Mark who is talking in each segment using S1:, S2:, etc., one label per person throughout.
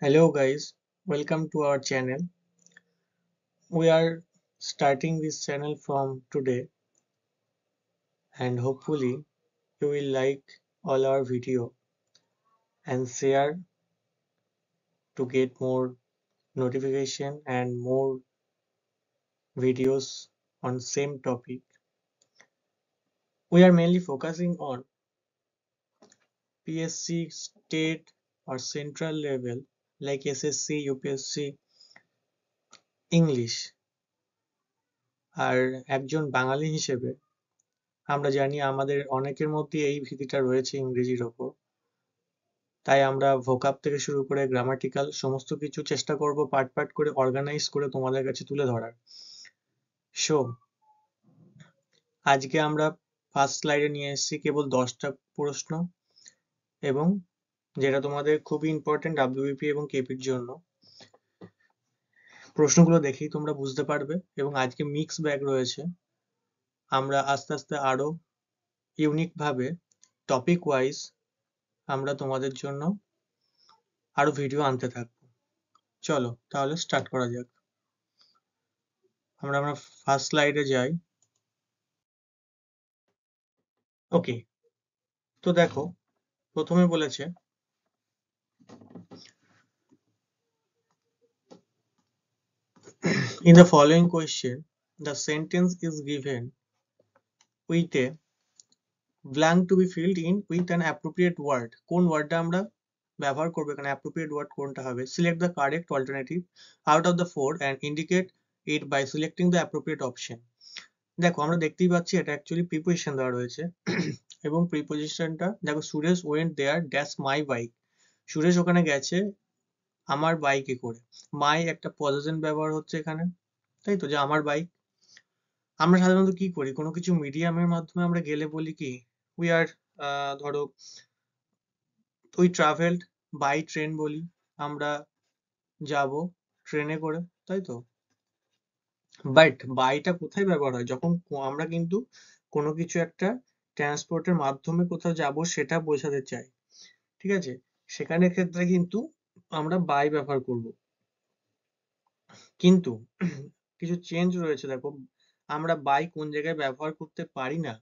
S1: Hello guys, welcome to our channel. We are starting this channel from today and hopefully you will like all our video and share to get more notification and more videos on same topic. We are mainly focusing on PSC state or central level like SSC, UPSC, English আর একজন বাঙালি হিসেবে আমরা জানি আমাদের অনেকের মধ্যে এই ভীতিটা রয়েছে ইংরেজির ওপর। তাই আমরা ভোকাব থেকে শুরু করে গ্রামাটিক্যাল সমস্ত কিছু চেষ্টা করব পার্ট পার্ট করে অর্গানাইজ করে তোমাদের কাছে তুলে ধরার। সো আজকে আমরা ফার্স্ট স্লাইডে নিয়ে এসেছি কেবল 10টা প্রশ্ন এবং যেটা তোমাদের খুবই ইম্পর্টেন্ট ডাব্লিউবিপি এবং কেপির জন্য। প্রশ্নগুলো দেখেই তোমরা বুঝতে পারবে এবং আজকে মিক্স ব্যাগ রয়েছে। আমরা আস্তে আস্তে আরো ইউনিক ভাবে টপিক ওয়াইজ আমরা তোমাদের জন্য আরো ভিডিও আনতে থাকবো। চলো তাহলে স্টার্ট করা যাক। আমরা ফার্স্ট স্লাইডে যাই। ওকে, তো দেখো প্রথমে বলেছে in the following question the sentence is given with a blank to be filled in with an appropriate word। কোন ওয়ার্ডটা আমরা ব্যবহার করব এখানে, appropriate word কোনটা হবে? Select the correct alternative out of the four and indicate it by selecting the appropriate option। দেখো আমরা দেখতেই পাচ্ছি এটা অ্যাকচুয়ালি প্রিপোজিশন দেওয়া রয়েছে এবং প্রিপোজিশনটা দেখো Suresh went there dash my bike. Suresh ওখানে গেছে আমার বাইকে করে। মাই একটা পজেশন ব্যবহার হচ্ছে এখানে, তাই তো, যে আমার বাইক। আমরা সাধারণত কি করি, কোনো কিছু মিডিয়ামের মাধ্যমে আমরা গেলে বলি কি উই আর ধরো উই ট্রাভেলড বাই ট্রেন বলি, আমরা যাব ট্রেনে করে, তাই তো। বাট বাইটা কোথায় ব্যবহার হয়? যখন আমরা কিন্তু কোনো কিছু একটা ট্রান্সপোর্টের মাধ্যমে কোথাও যাব সেটা বোঝাতে চাই, ঠিক আছে, সেখানে ক্ষেত্রে কিন্তু আমরা বাই ব্যবহার করব। কিন্তু কিছু চেঞ্জ রয়েছে, দেখো আমরা বাই কোন জায়গায় ব্যবহার করতে পারি না।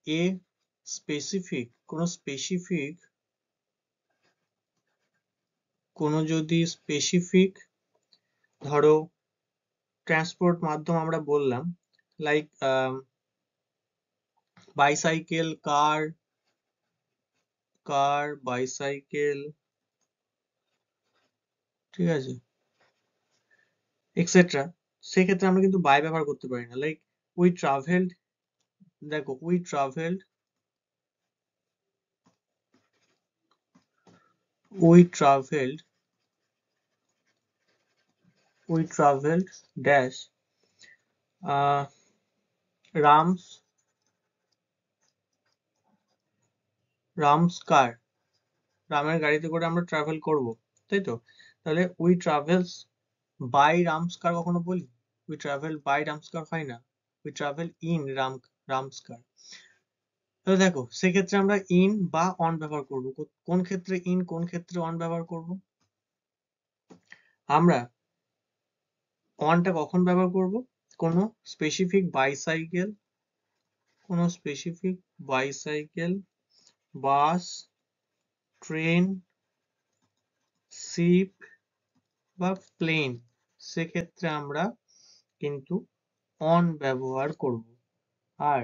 S1: এ স্পেসিফিক কোনো যদি স্পেসিফিক ধরো ট্রান্সপোর্ট মাধ্যম আমরা বললাম, লাইক বাইসাইকেল, কার বাইসাইকেল, ঠিক আছে, এক্সেট্রা, সেক্ষেত্রে আমরা কিন্তু বাই ব্যবহার করতে পারি না। লাইক উই ট্রাভেলড, দেখো উই ট্রাভেলড ড্যাশ রামস কার, রামের গাড়িতে করে আমরা ট্রাভেল করব, তাই তো। তাহলে উই ট্রাভেলস বাই রামস কার কখনো বলি? উই ট্রাভেল বাই রামস কার হয় না, উই ট্রাভেল ইন রামস কার। তাহলে দেখো সেক্ষেত্রে আমরা ইন বা অন ব্যবহার করব। কোন ক্ষেত্রে ইন, কোন ক্ষেত্রে অন ব্যবহার করব? আমরা অনটা কখন ব্যবহার করব? কোনো specific bicycle, bus, train, sheep বা প্লেন, সেক্ষেত্রে আমরা কিন্তু অন ব্যবহার করব। আর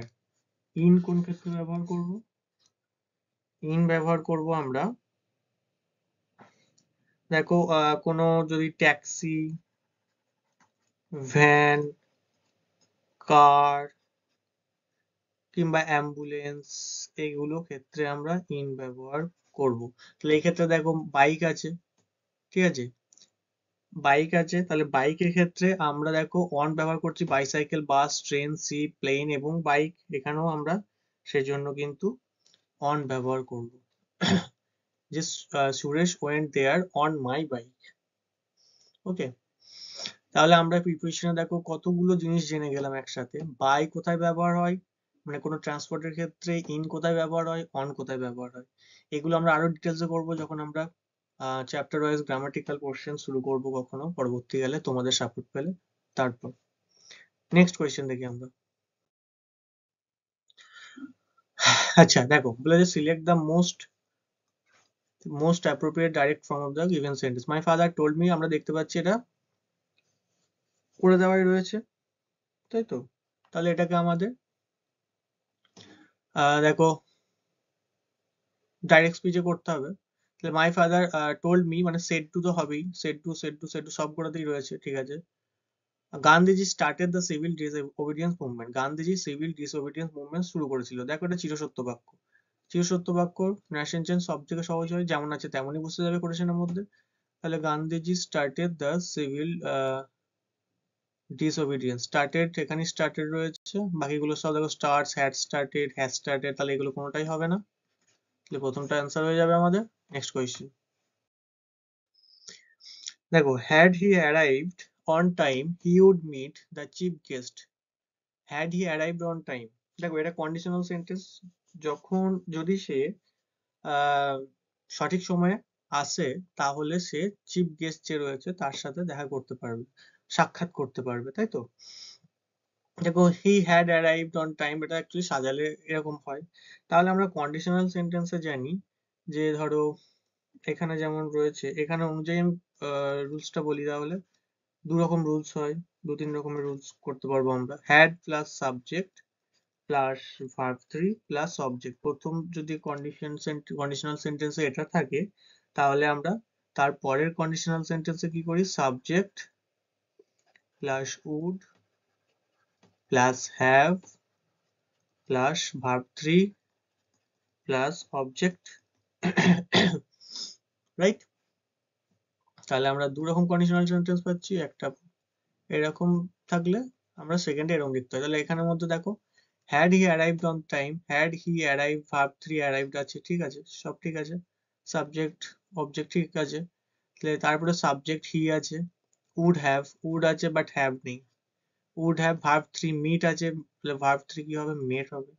S1: ইন কোন ক্ষেত্রে ব্যবহার করব? ইন ব্যবহার করব আমরা, দেখো কোনো যদি ট্যাক্সি, ভ্যান, কার কিংবা অ্যাম্বুলেন্স, এইগুলো ক্ষেত্রে আমরা ইন ব্যবহার করব। তাহলে এই ক্ষেত্রে দেখো বাইক আছে, ঠিক আছে, তাহলে বাইকের ক্ষেত্রে আমরা দেখো অন ব্যবহার করছি bicycle, bus, train, ship, plane এবং বাইক, এখানেও আমরা সেজন্য কিন্তু অন ব্যবহার করব। যে Suresh went there on my bike. Okay, তাহলে আমরা প্রিপোজিশনে দেখো কতগুলো জিনিস জেনে গেলাম একসাথে। বাই কোথায় ব্যবহার হয়, মানে কোনো ট্রান্সপোর্টের ক্ষেত্রে, ইন কোথায় ব্যবহার হয়, অন কোথায় ব্যবহার হয়, এগুলো আমরা আরো ডিটেলসে করবো যখন আমরা চ্যাপ্টার ওয়াইজ গ্রামাটিক্যাল কোশ্চেন শুরু করব কখনো পরবর্তীকালে তোমাদের সাপোর্ট পেলে। তারপর নেক্সট কোয়েশ্চেন দেখি আমরা। আচ্ছা দেখো বলেছে select the most appropriate direct form of the given sentence. My father told me, আমরা দেখতে পাচ্ছি এটা করে দেওয়াই রয়েছে, তাই তো? তাহলে এটাকে আমাদের দেখো ডাইরেক্ট স্পিচে করতে হবে। তাহলে মাই ফাদার টোল্ড মি মানে সেড টু তো হবেই, সেড টু সবগুলোতেই রয়েছে, ঠিক আছে। Gandhiji started the civil disobedience movement, Gandhiji civil disobedience movement শুরু করেছিল। দেখো এটা চিরসত্য বাক্য, চিরসত্য বাক্য ন্যাশন চেঞ্জ সব থেকে সহজ হয়, যেমন আছে তেমনই বুঝতে যাবে কোটেশনের মধ্যে। তাহলে Gandhiji started the civil disobedience, started এখানে স্টার্টেড রয়েছে, বাকিগুলো সব দেখো starts, had started, has started, তাহলে এগুলো কোনোটাই হবে না, তাহলে প্রথমটা অ্যান্সার হয়ে যাবে আমাদের। নেক্সট কোয়েশ্চেন দেখো, had he arrived on time he would meet the chief guest, had he arrived on time. দেখো এটা কন্ডিশনাল সেন্টেন্স, যখন যদি সে সঠিক সময়ে আসে তাহলে সে চিফ গেস্ট যে রয়েছে তার সাথে দেখা করতে পারবে, সাক্ষাৎ করতে পারবে, তাই তো? দেখো he had arrived on time, এটা অ্যাকচুয়ালি সাজালে এরকম হয়। তাহলে আমরা কন্ডিশনাল সেন্টেন্সে জানি যে ধরো এখানে যেমন রয়েছে, এখানে অনুযায়ী রুলসটা বলি, তাহলে দু রকম রুলস হয়, দু তিন রকমের রুলস করতে পারবো আমরা। Had plus subject plus verb three plus object, প্রথম যদি কন্ডিশনাল সেন্টেন্সে এটা থাকে তাহলে আমরা তার পরের কন্ডিশনাল সেন্টেন্সে কি করি, subject plus would plus have plus verb three plus object, right? তাহলে আমরা দু রকম কন্ডিশনাল সেন্টেন্স পাচ্ছি, একটা এরকম থাকলে আমরা সেকেন্ডে এরকম লিখতে হয়। তাহলে এখানের মধ্যে দেখো had he arrived on time, had he arrive, verb three arrived আছে, ঠিক আছে, সব ঠিক আছে, সাবজেক্ট অবজেক্ট ঠিক আছে, তারপরে সাবজেক্ট হি আছে, উড আছে বাট হ্যাভ নেই, would have, verb three meet আছে, ভার্ব থ্রি কি হবে, মেট হবে,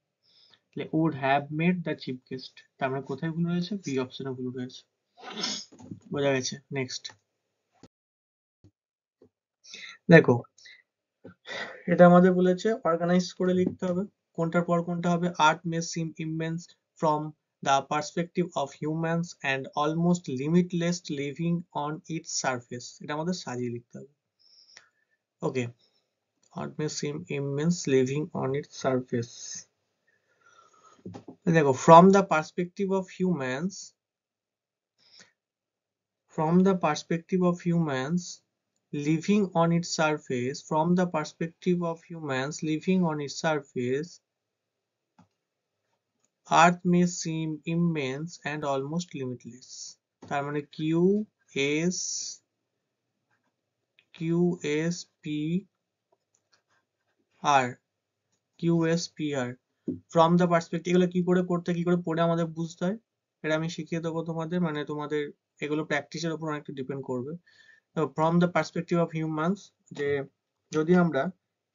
S1: তাহলে would have met the chief guest. তার মানে কোথায় ভুল রয়েছে, বি অপশনে ভুল রয়েছে, বোঝা গেছে। নেক্সট দেখো এটা আমাদের বলেছে অর্গানাইজ করে লিখতে হবে, কোনটার পর কোনটা হবে। Art may seem immense from the perspective of humans and almost limitless living on its surface, এটা আমাদের সাজিয়ে লিখতে হবে। Okay, art may seem immense living on its surface, দেখো from the perspective of humans, from the perspective of humans living on its surface, from the perspective of humans living on its surface, Earth may seem immense and almost limitless. তার মানে QSPR from the perspective, এগুলো কি করে করতে, কি করে পড়ে আমাদের বুঝতে হয়, এটা আমি শিখিয়ে দেবো তোমাদের, মানে তোমাদের এগুলো প্র্যাকটিসের উপর অনেকটা ডিপেন্ড করবে। From the perspective of humans, যে যদি আমরা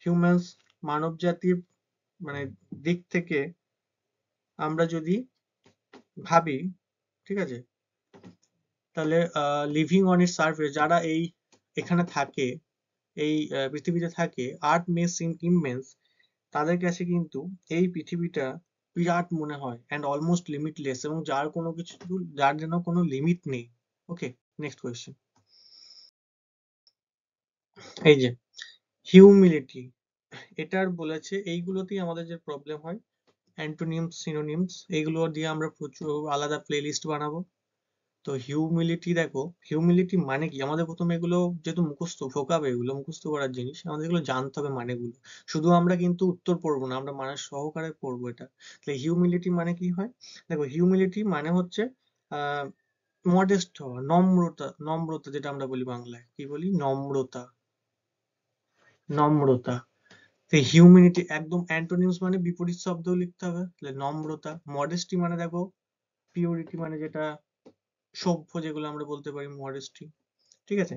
S1: হিউম্যানস মানব জাতির মানে দিক থেকে আমরা যদি ভাবি, ঠিক আছে, তাহলে লিভিং অন ইট সারফেস, যারা এখানে থাকে, এই পৃথিবীতে থাকে, আর্ট মে সিম ইমেন্স, তাদের কাছে কিন্তু এই পৃথিবীটা বিরাট মনে হয়, অ্যান্ড অলমোস্ট লিমিটলেস, এবং যার যেন কোনো লিমিট নেই। ওকে, নেক্সট কোয়েশ্চেন, এই যে হিউমিলিটি, এটার বলেছে এইগুলোতেই আমাদের যে প্রবলেম হয়, অ্যান্টোনিমস সিনোনিমস, এইগুলো দিয়ে আমরা প্রচুর আলাদা প্লেলিস্ট বানাবো। তো হিউমিলিটি, দেখো হিউমিলিটি মানে কি, আমাদের প্রথমে এগুলো যেহেতু মুখস্থ ভোকাব, এগুলো মুখস্থ করার জিনিস, আমাদের এগুলো জানতে হবে মানেগুলো, শুধু আমরা কিন্তু উত্তর পড়বো না, আমরা মানে সহকারে পড়বো এটা। তাহলে হিউমিলিটি মানে কি হয়, দেখো হিউমিলিটি মানে হচ্ছে মডেস্ট হওয়া, নম্রতা, নম্রতা যেটা আমরা বলি বাংলায়, কি বলি, নম্রতা, নম্রতা। হিউম্যানিটি একদম অ্যান্টোনিমস মানে বিপরীত শব্দ লিখতে হবে, তাহলে নম্রতা। মডেস্টি মানে দেখো পিওরিটি, মানে যেটা সভ্য, যেগুলো আমরা বলতে পারি মডেস্টি, ঠিক আছে।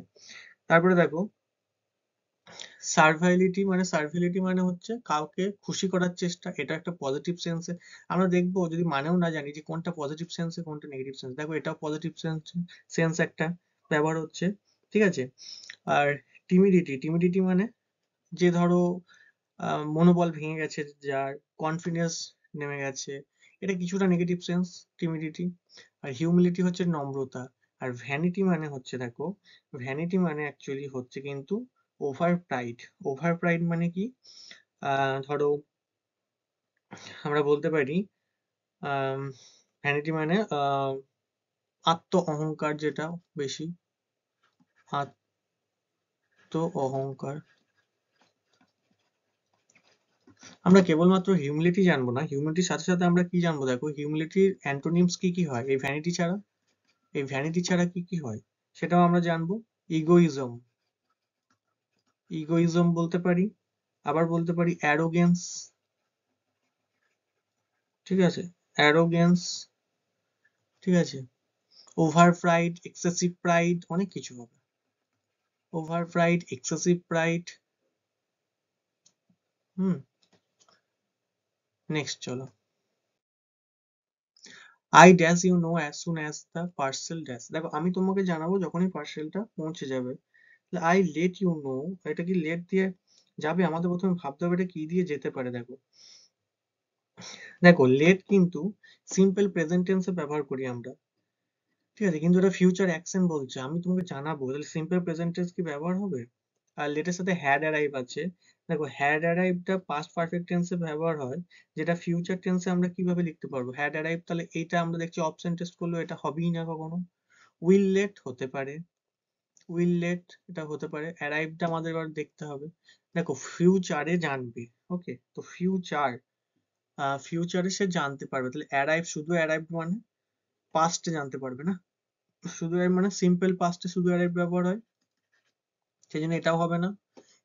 S1: তারপরে দেখো সার্ভিলিটি মানে হচ্ছে কাউকে খুশি করার চেষ্টা, এটা একটা পজিটিভ সেন্সে। আমরা দেখবো যদি মানেও না জানি যে কোনটা পজিটিভ সেন্সে কোনটা নেগেটিভ সেন্স, দেখো এটাও পজিটিভ সেন্স একটা ব্যবহার হচ্ছে, ঠিক আছে। আর টিমিডিটি মানে যে ধরো মনোবল ভেঙে গেছে, যার কনফিডেন্স নেমে গেছে, এটা কিছুটা নেগেটিভ সেন্স টিমিডিটি। আর হিউমিলিটি হচ্ছে নম্রতা। আর ভ্যানিটি মানে হচ্ছে, দেখো ভ্যানিটি মানে অ্যাকচুয়ালি হচ্ছে কিন্তু ওভার প্রাইড মানে কি, ধরো আমরা বলতে পারি ভ্যানিটি মানে আত্ম অহংকার, যেটা বেশি আত্ম অহংকার। আমরা কেবলমাত্র হিউমিলিটি জানবো না, হিউমিলিটির সাথে সাথে আমরা কি জানবো, দেখো হিউমিলিটির অ্যান্টোনিমস কি কি হয় এই ভ্যানিটি ছাড়া কি কি হয় সেটাও আমরা জানবো। ইগোইজম, ইগোইজম বলতে পারি, আবার বলতে পারি অ্যারোগেন্স, ঠিক আছে, অ্যারোগেন্স, ঠিক আছে। ওভার প্রাইড, এক্সেসিভ প্রাইড, অনেক কিছু হবে। Over pride, excessive pride. Next চলো। I dash you know as soon as the parcel dash, দেখো আমি তোমাকে জানাবো যখনই পার্সেলটা পৌঁছে যাবে। আই লেট ইউ নো, এটা কি লেট দিয়ে যাবে? আমাদের প্রথমে ভাবতে হবে এটা কি দিয়ে যেতে পারে। দেখো দেখো লেট কিন্তু সিম্পল প্রেজেন্ট টেন্সে ব্যবহার করি আমরা, ঠিক আছে, কিন্তু এটা ফিউচার অ্যাকশন বলছে, আমি তোমাকে জানাবো, তাহলে সিম্পল প্রেজেন্ট টেন্স কি ব্যবহার হবে? আর লেটের সাথে হ্যাড অ্যারাইভ আছে। দেখো হ্যাড অ্যারাইভটা পাস্ট পারফেক্ট টেন্সে ব্যবহার হয়, যেটা ফিউচার টেন্সে আমরা কিভাবে লিখতে পারবো হ্যাড অ্যারাইভ, তাহলে এইটা আমরা দেখছি অপশন টেস্ট করলেও এটা হবেই না কখনো। উইল লেট হতে পারে, উইল লেট এটা হতে পারে, অ্যারাইভটা আমাদের এবার দেখতে হবে। দেখো ফিউচারে জানবে, ওকে, তো ফিউচারে সে জানতে পারবে, তাহলে অ্যারাইভ, শুধু অ্যারাইভ মানে পাস্টে জানতে পারবে না, শুধু মানে সিম্পল পাস্টে শুধু অ্যারাইভ ব্যবহার হয়, সেই জন্য এটাও হবে না।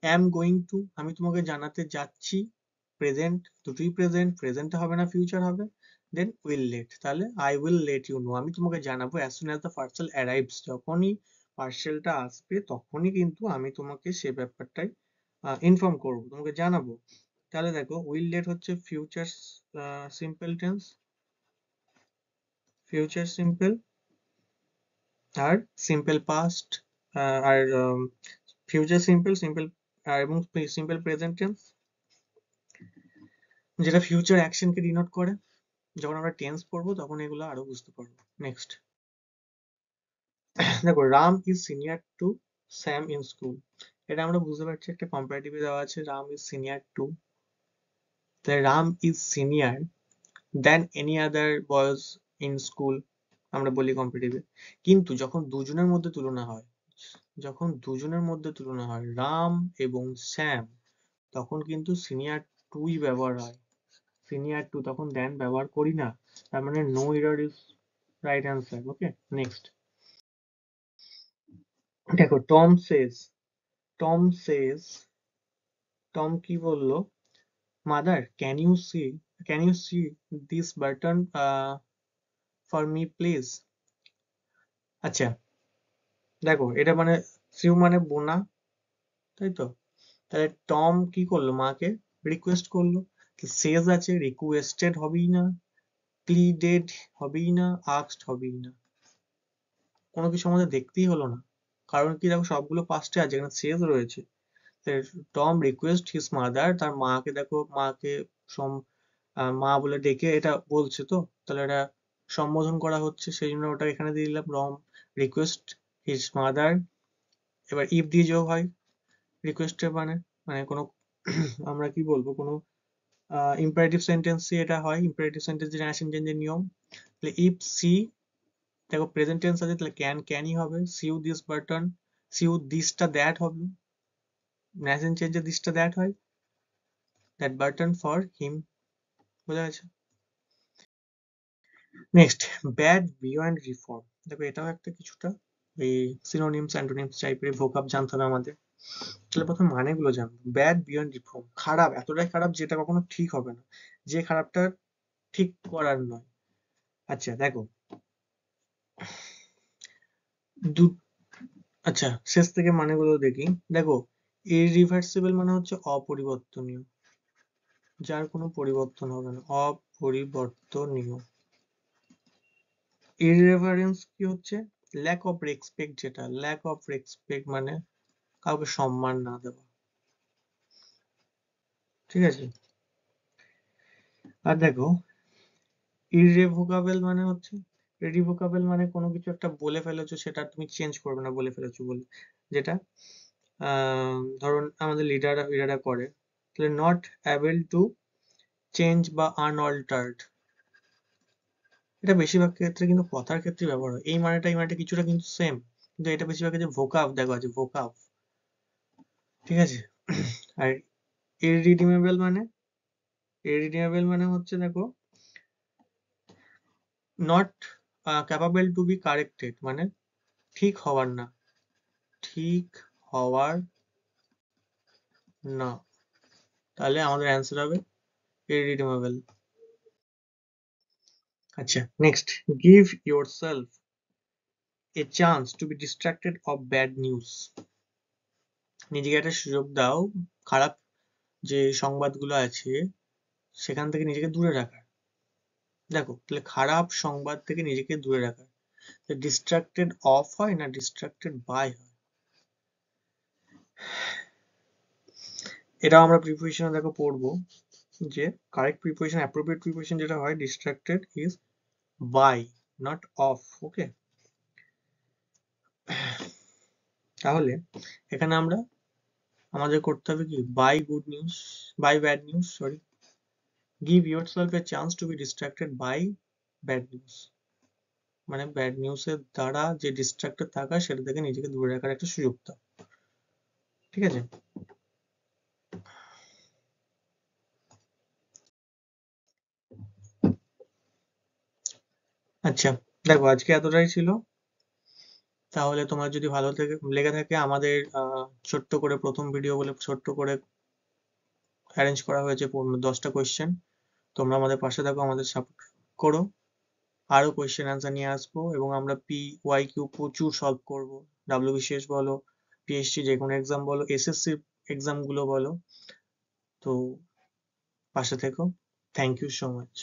S1: অ্যাম গোয়িং টু, আমি তোমাকে জানাতে যাচ্ছি, প্রেজেন্ট, দুটোই প্রেজেন্ট, প্রেজেন্টে হবে না ফিউচার হবে। দেন উইল লেট, তাহলে I will let you know, আমি তোমাকে জানাবো as soon as the parcel arrives, যখনই পার্সেলটা আসবে তখনই কিন্তু আমি তোমাকে সে ব্যাপারটাই ইনফর্ম করবো, তোমাকে জানাবো। তাহলে দেখো উইল লেট হচ্ছে future simple tense, future simple, আর সিম্পল পাস্ট, আর ফিউচার সিম্পল, এবং সিম্পল প্রেজেন্ট টেন্স, যেটা ফিউচার অ্যাকশনকে ডিনোট করে। যখন আমরা টেন্স পড়বো তখন এগুলো আরো বুঝতে পারবো। নেক্সট দেখো Ram is senior to Sam in school, এটা আমরা বুঝতে পারছি একটা কম্পারেটিভে দেওয়া আছে রাম ইজ সিনিয়র টু, তাহলে Ram is senior than any other boys in school, আমরা বলি কম্পারেটিভে। কিন্তু যখন দুজনের মধ্যে তুলনা হয় রাম এবং স্যাম, তখন কিন্তু সিনিয়র টুই ব্যবহার হয়, সিনিয়র টু, তখন দেন ব্যবহার করি না, তার মানে no error is right answer. Okay, next দেখো টম সেজ, টম কি বললো, mother can you see this button for me please. আচ্ছা দেখো এটা মানে সিউ মানে বোনা, তাই তো, তাহলে টম কি করলো, মাকে রিকোয়েস্ট করলো, সেজ আছে, রিকোয়েস্টেড হবেই না, প্লিডেড হবেই না, আস্কড হবেই না, কোনো কিছু আমাদের দেখতেই হলো না, কারণ কি দেখো সবগুলো পাস্টে আছে, এখানে সেজ রয়েছে। টম রিকোয়েস্ট হিজ মাদার, তার মাকে দেখো, মাকে মা বলে ডেকে এটা বলছে, তো তাহলে এটা সম্বোধন করা হচ্ছে, সেই জন্য ওটা এখানে দিয়ে দিলাম টম রিকোয়েস্ট হিজ মাদার। এবার ইফ দিয়ে যোগ হয় রিকোয়েস্টের মানে, মানে কোনো আমরা কি বলবো, কোনো ইম্পারেটিভ সেন্টেন্সে এটা হয়, ইম্পারেটিভ সেন্টেন্স যেটা অ্যাকশন চেঞ্জের নিয়ম। তাহলে ইফ সি, দেখো প্রেজেন্ট টেন্স আছে, তাহলে ক্যানই হবে, সিউ দিস বাটন, সিউ দিসটা দ্যাট হবে, অ্যাকশন চেঞ্জে দিসটা দ্যাট হয়, দ্যাট বাটন ফর হিম, বোঝা গেছে। নেক্সট ব্যাড বিয়ন্ড রিফর্ম, দেখো এটাও একটা কিছুটা এই সিনোনিমস অ্যান্টোনিমস টাইপের ভোকাব জানতে হবে আমাদের। তাহলে প্রথমে মানেগুলো জানবো। ব্যাড বিয়ন্ড রিফর্ম, খারাপ, এতটাই খারাপ যেটা কখনো ঠিক হবে না, যে খারাপটা ঠিক করার নয়। আচ্ছা দেখো আচ্ছা শেষ থেকে মানেগুলো দেখি। দেখো ইররিভার্সিবল মানে হচ্ছে অপরিবর্তনীয়, যার কোনো পরিবর্তন হবে না, অপরিবর্তনীয়। ইররেভারেন্স কি হচ্ছে? ল্যাক অফ রেসপেক্ট, যেটা ল্যাক অফ রেসপেক্ট মানে কাউকে সম্মান না দেওয়া, ঠিক আছে। আর দেখো ইররেভোকাবল মানে হচ্ছে, ইররিভোকাবল মানে কোনো কিছু একটা বলে ফেলেছো সেটা তুমি চেঞ্জ করবে না বলে ফেলেছো বলে, যেটা ধরুন আমাদের লিডাররা করে, তাহলে নট অ্যাবল টু চেঞ্জ বা আনঅল্টার্ড, এটা বেশিরভাগ ক্ষেত্রে কিন্তু কথার ক্ষেত্রে ব্যবহার হয়। এই মানেটা কিছুটা কিন্তু সেম, কিন্তু এটা বেশিরভাগ ক্ষেত্রে ভোকাব দেখো আছে, ভোকাব, ঠিক আছে। আর ইররিডিমেবল মানে, ইররিডিমেবল মানে হচ্ছে দেখো not capable to be corrected, মানে ঠিক হওয়ার না, ঠিক হওয়ার না। তাহলে আমাদের অ্যান্সার হবে ইররিডিমেবল। আচ্ছা next, give yourself a chance to be distracted of bad news. নিজেকে একটা সুযোগ দাও খারাপ যে সংবাদগুলো আছে সেখান থেকে নিজেকে দূরে রাখার। দেখো তাহলে খারাপ সংবাদ থেকে নিজেকে দূরে রাখার, ডিস্ট্রাক্টেড অফ হয় না ডিস্ট্রাক্টেড বাই হয়। এটাও আমরা প্রিপোজিশনে দেখো পড়বো, যে কারেক্ট প্রিপোজিশন, অ্যাপ্রোপ্রিয়েট প্রিপোজিশন যেটা হয়, distracted is by, not of. Okay, তাহলে এখানে আমরা আমাদের করতে হবে কি, by good news, by bad news, sorry, give yourself a chance to be distracted by bad news, মানে ব্যাড নিউজের দ্বারা যে ডিস্ট্রাক্টেড থাকা সেটা থেকে নিজেকে দূরে রাখার একটা সুযোগ দাও, ঠিক আছে। আচ্ছা দেখো আজকে এতটাই ছিল। তাহলে তোমার যদি ভালো লেগে থাকে, আমাদের ছোট্ট করে প্রথম ভিডিও বলে ছোট্ট করে অ্যারেঞ্জ করা হয়েছে 10টা কোয়েশ্চেন, তোমরা আমাদের পাশে থাকো, আমাদের সাপোর্ট করো, আরো কোয়েশ্চেন অ্যান্সার নিয়ে আসবো, এবং আমরা PYQ প্রচুর সলভ করবো, WBCS বলো, PSC যে কোনো এক্সাম বলো, SSC এক্সাম গুলো বলো, তো পাশে থেকো। Thank you so much.